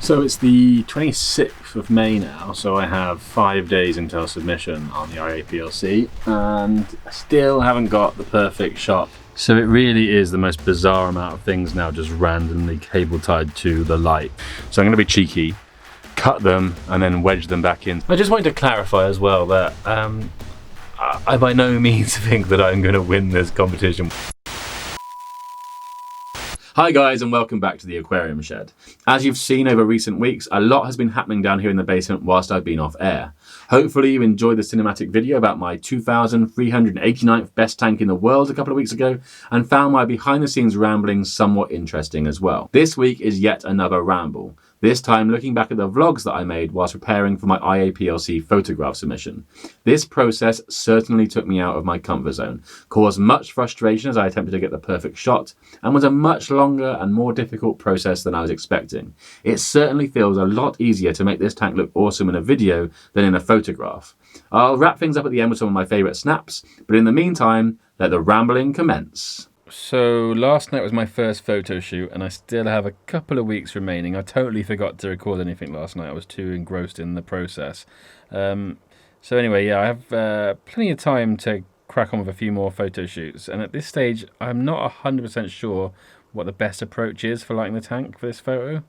So it's the 26th of May now, so I have 5 days until submission on the IAPLC, and I still haven't got the perfect shot. So it really is the most bizarre amount of things now just randomly cable tied to the light. So I'm going to be cheeky, cut them and then wedge them back in. I just wanted to clarify as well that I by no means think that I'm going to win this competition. Hi guys, and welcome back to the aquarium shed. As you've seen over recent weeks, a lot has been happening down here in the basement whilst I've been off air. Hopefully you enjoyed the cinematic video about my 2,389th best tank in the world a couple of weeks ago, and found my behind the scenes ramblings somewhat interesting as well. This week is yet another ramble. This time looking back at the vlogs that I made whilst preparing for my IAPLC photograph submission. This process certainly took me out of my comfort zone, caused much frustration as I attempted to get the perfect shot, and was a much longer and more difficult process than I was expecting. It certainly feels a lot easier to make this tank look awesome in a video than in a photograph. I'll wrap things up at the end with some of my favourite snaps, but in the meantime, let the rambling commence. So last night was my first photo shoot and I still have a couple of weeks remaining. I totally forgot to record anything last night. I was too engrossed in the process. So anyway, yeah, I have plenty of time to crack on with a few more photo shoots. And at this stage, I'm not 100% sure what the best approach is for lighting the tank for this photo.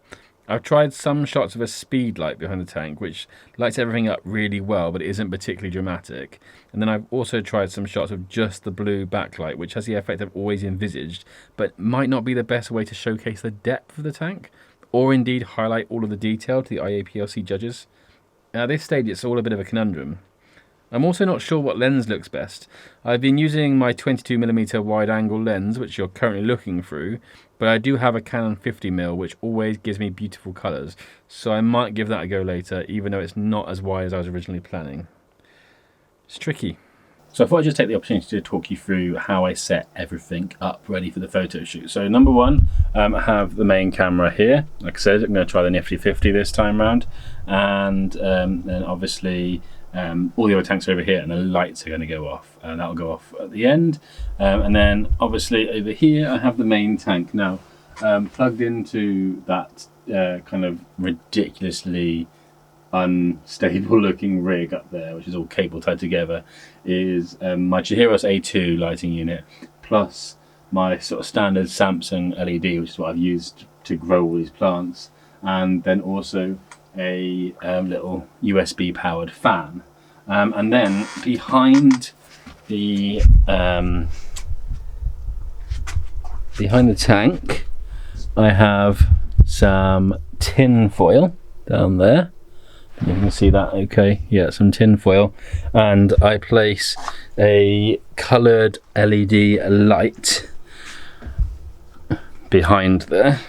I've tried some shots of a speed light behind the tank, which lights everything up really well, but it isn't particularly dramatic. And then I've also tried some shots of just the blue backlight, which has the effect I've always envisaged, but might not be the best way to showcase the depth of the tank, or indeed highlight all of the detail to the IAPLC judges. At this stage, it's all a bit of a conundrum. I'm also not sure what lens looks best. I've been using my 22mm wide-angle lens, which you're currently looking through, but I do have a Canon 50mm, which always gives me beautiful colours, so I might give that a go later, even though it's not as wide as I was originally planning. It's tricky. So I thought I'd just take the opportunity to talk you through how I set everything up ready for the photo shoot. So number one, I have the main camera here. Like I said, I'm going to try the nifty 50 this time round, and then obviously all the other tanks are over here and the lights are going to go off, and that'll go off at the end. And then obviously over here I have the main tank now plugged into that kind of ridiculously unstable looking rig up there, which is all cable tied together, is my Chihiros A2 lighting unit plus my sort of standard Samsung LED, which is what I've used to grow all these plants, and then also a little USB powered fan, and then behind the tank I have some tin foil down there. You can see that okay, yeah, some tin foil, and I place a coloured LED light behind there,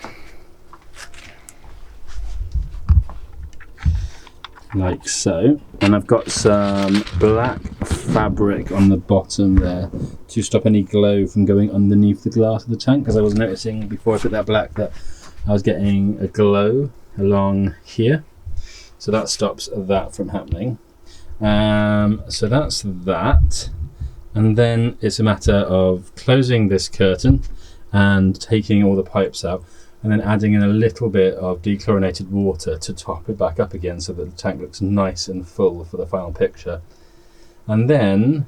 like so, and I've got some black fabric on the bottom there to stop any glow from going underneath the glass of the tank, because I was noticing before I put that black that I was getting a glow along here, so that stops that from happening. So that's that, and then it's a matter of closing this curtain and taking all the pipes out, and then adding in a little bit of dechlorinated water to top it back up again so that the tank looks nice and full for the final picture. And then,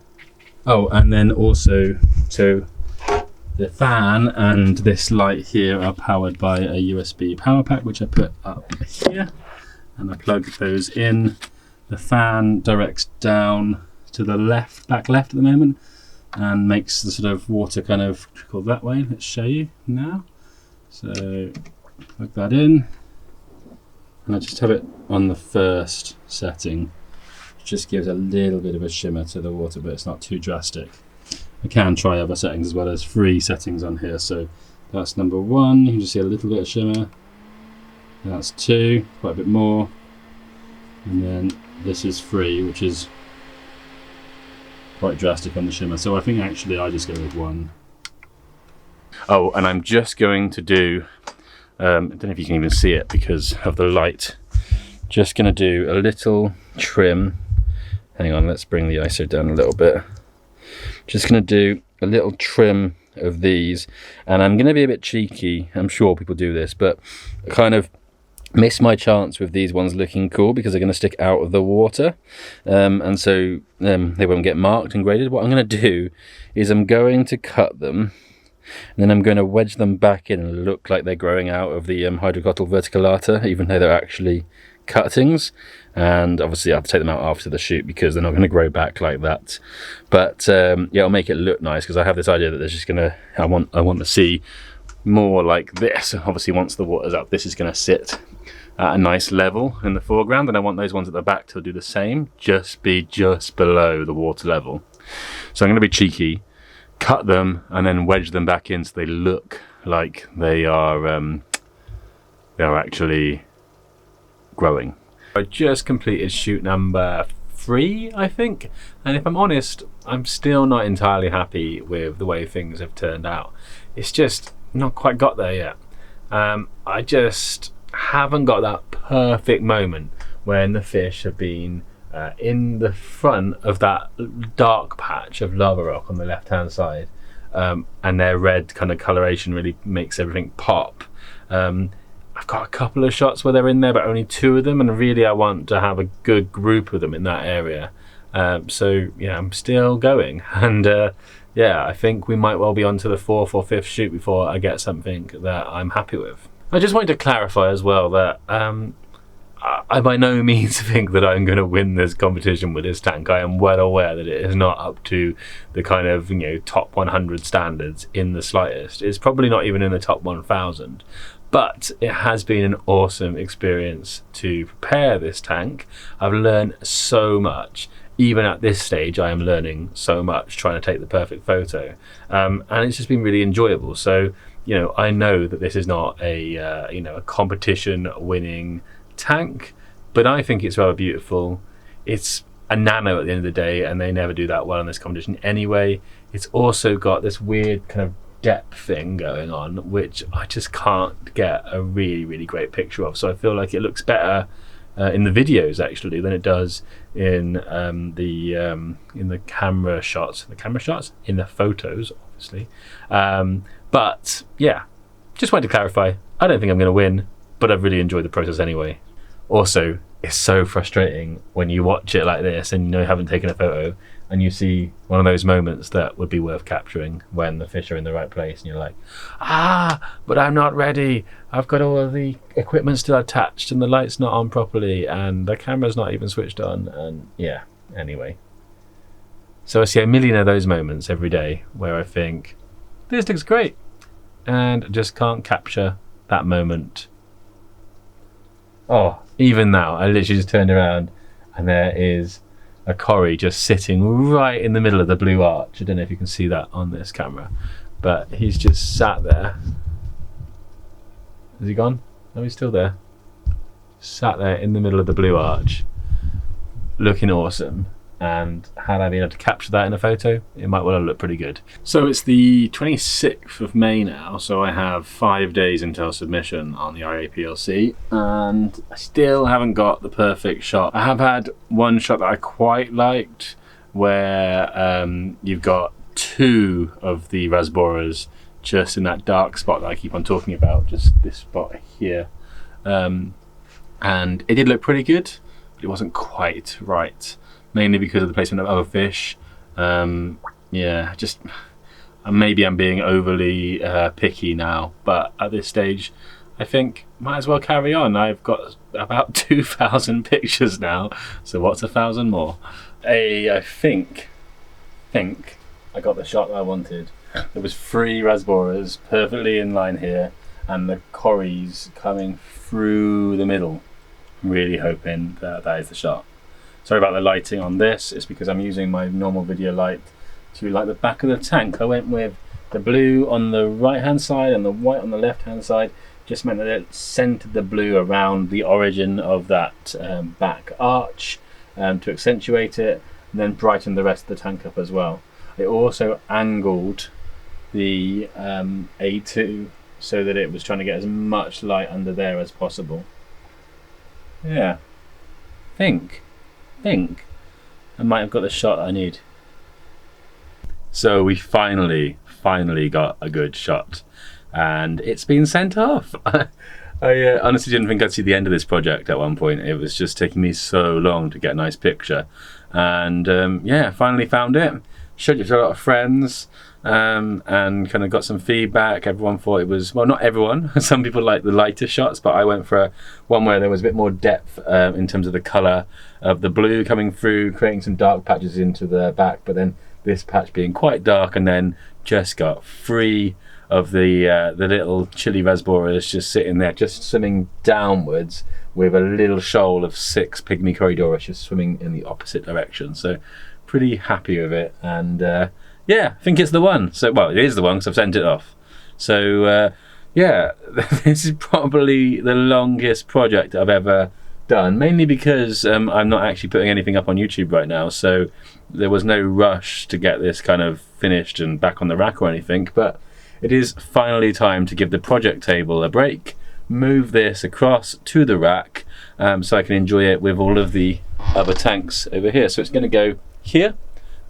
and then also, so the fan and this light here are powered by a USB power pack, which I put up here, and I plug those in. The fan directs down to the left, back left at the moment, and makes the sort of water kind of trickle that way. Let's show you now. So plug that in, and I just have it on the first setting, which just gives a little bit of a shimmer to the water, but it's not too drastic. I can try other settings as well. There's 3 settings on here, so that's number 1. You can just see a little bit of shimmer. That's 2, quite a bit more, and then this is 3, which is quite drastic on the shimmer. So I think actually I just go with 1. Oh, and I'm just going to do, I don't know if you can even see it because of the light, just going to do a little trim. Hang on, let's bring the ISO down a little bit. Just going to do a little trim of these, and I'm going to be a bit cheeky. I'm sure people do this, but kind of Missed my chance with these ones looking cool because they're going to stick out of the water, and so they won't get marked and graded. What I'm going to do is I'm going to cut them, and then I'm going to wedge them back in and look like they're growing out of the hydrocotyle verticillata, even though they're actually cuttings. And obviously I have to take them out after the shoot because they're not going to grow back like that. But yeah, I'll make it look nice because I have this idea that there's just going to, I want to see more like this. Obviously once the water's up, this is going to sit at a nice level in the foreground, and I want those ones at the back to do the same, just be just below the water level. So I'm going to be cheeky, cut them and then wedge them back in so they look like they are actually growing. I just completed shoot number 3, I think, and if I'm honest, I'm still not entirely happy with the way things have turned out. It's just not quite got there yet. I just haven't got that perfect moment when the fish have been in the front of that dark patch of lava rock on the left hand side, and their red kind of coloration really makes everything pop. I've got a couple of shots where they're in there, but only 2 of them, and really I want to have a good group of them in that area. So yeah, I'm still going, and yeah, I think we might well be on to the 4th or 5th shoot before I get something that I'm happy with. I just wanted to clarify as well that I by no means think that I'm going to win this competition with this tank. I am well aware that it is not up to the kind of, you know, top 100 standards in the slightest. It's probably not even in the top 1000. But it has been an awesome experience to prepare this tank. I've learned so much. Even at this stage, I am learning so much trying to take the perfect photo. And it's just been really enjoyable. So, you know, I know that this is not a, you know, a competition winning tank, but I think it's rather beautiful. It's a nano at the end of the day, and they never do that well in this competition anyway. It's also got this weird kind of depth thing going on, which I just can't get a really great picture of. So I feel like it looks better in the videos actually than it does in the camera shots. In the photos, obviously. But yeah, just wanted to clarify. I don't think I'm going to win, but I've really enjoyed the process anyway. Also, it's so frustrating when you watch it like this and you know you haven't taken a photo and you see one of those moments that would be worth capturing when the fish are in the right place and you're like, but I'm not ready. I've got all of the equipment still attached and the light's not on properly and the camera's not even switched on, and yeah, anyway. So I see a million of those moments every day where I think, this looks great, and I just can't capture that moment. Oh, even now, I literally just turned around and there is a cory just sitting right in the middle of the blue arch. I don't know if you can see that on this camera, but he's just sat there. Has he gone? No, he's still there. Sat there in the middle of the blue arch, looking awesome. And had I been able to capture that in a photo, it might well have looked pretty good. So it's the 26th of May now, so I have 5 days until submission on the IAPLC, and I still haven't got the perfect shot. I have had one shot that I quite liked, where you've got 2 of the rasboras just in that dark spot that I keep on talking about, just this spot here. And it did look pretty good, but it wasn't quite right. Mainly because of the placement of other fish. Yeah, just maybe I'm being overly picky now, but at this stage I think might as well carry on. I've got about 2,000 pictures now, so what's 1,000 more? I think I got the shot that I wanted. There was 3 rasboras perfectly in line here and the cories coming through the middle. I'm really hoping that that is the shot. Sorry about the lighting on this, it's because I'm using my normal video light to light the back of the tank. I went with the blue on the right hand side and the white on the left hand side. Just meant that it centered the blue around the origin of that back arch to accentuate it, and then brighten the rest of the tank up as well. I also angled the A2 so that it was trying to get as much light under there as possible. Yeah, think I might have got the shot I need. So we finally got a good shot, and it's been sent off. I honestly didn't think I'd see the end of this project at one point. It was just taking me so long to get a nice picture. And yeah, finally found it. Showed it to a lot of friends and kind of got some feedback. Everyone thought it was, well, not everyone. Some people like the lighter shots, but I went for one where there was a bit more depth in terms of the colour of the blue coming through, creating some dark patches into the back, but then this patch being quite dark, and then just got free of the little chili rasboras just sitting there, just swimming downwards with a little shoal of 6 pygmy corridorus just swimming in the opposite direction. So pretty happy with it, and yeah, I think it's the one. So, well, it is the one because I've sent it off. So yeah, this is probably the longest project I've ever done, mainly because I'm not actually putting anything up on YouTube right now, so there was no rush to get this kind of finished and back on the rack or anything. But it is finally time to give the project table a break, move this across to the rack so I can enjoy it with all of the other tanks over here. So it's going to go here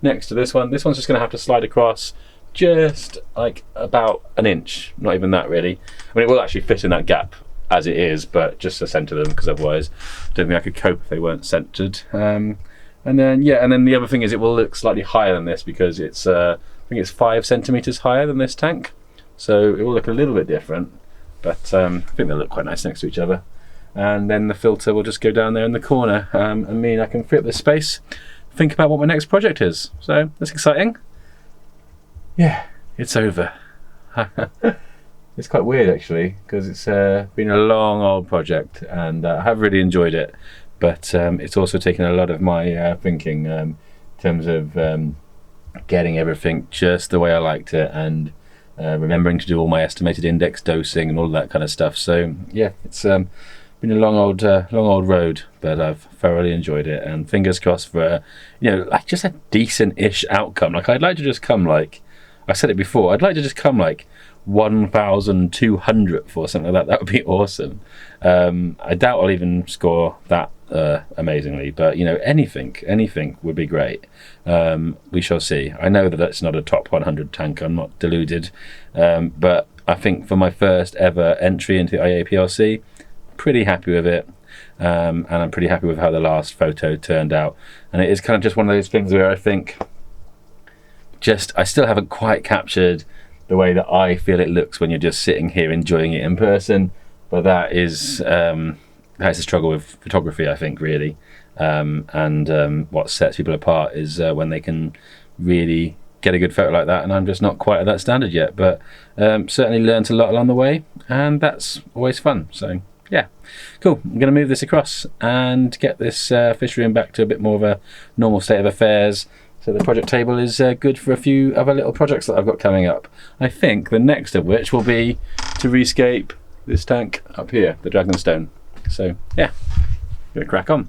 next to this one. This one's just going to have to slide across just like about an inch, not even that really. I mean, it will actually fit in that gap as it is, but just to centre them, because otherwise I don't think I could cope if they weren't centred. And then yeah, and then the other thing is it will look slightly higher than this because it's I think it's 5 centimetres higher than this tank, so it will look a little bit different, but I think they'll look quite nice next to each other. And then the filter will just go down there in the corner, and I can free up this space, think about what my next project is. So that's exciting. Yeah, it's over. It's quite weird actually, because it's been a long old project, and I have really enjoyed it, but it's also taken a lot of my thinking in terms of getting everything just the way I liked it, and remembering to do all my estimated index dosing and all that kind of stuff. So yeah, it's been a long old road, but I've thoroughly enjoyed it, and fingers crossed for you know, like just a decent-ish outcome. Like, I'd like to just come, like I said it before, I'd like to just come like 1,200 or something like that. That would be awesome. I doubt I'll even score that amazingly, but you know, anything would be great. We shall see. I know that that's not a top 100 tank, I'm not deluded, but I think for my first ever entry into the IAPLC, pretty happy with it, and I'm pretty happy with how the last photo turned out. And it is kind of just one of those things where I think I still haven't quite captured the way that I feel it looks when you're just sitting here enjoying it in person, but that is that's a struggle with photography, I think, really. And what sets people apart is when they can really get a good photo like that, and I'm just not quite at that standard yet, but certainly learned a lot along the way, and that's always fun. So yeah, cool. I'm going to move this across and get this fish room back to a bit more of a normal state of affairs. So the project table is good for a few other little projects that I've got coming up. I think the next of which will be to rescape this tank up here, the Dragonstone. So yeah, gonna crack on.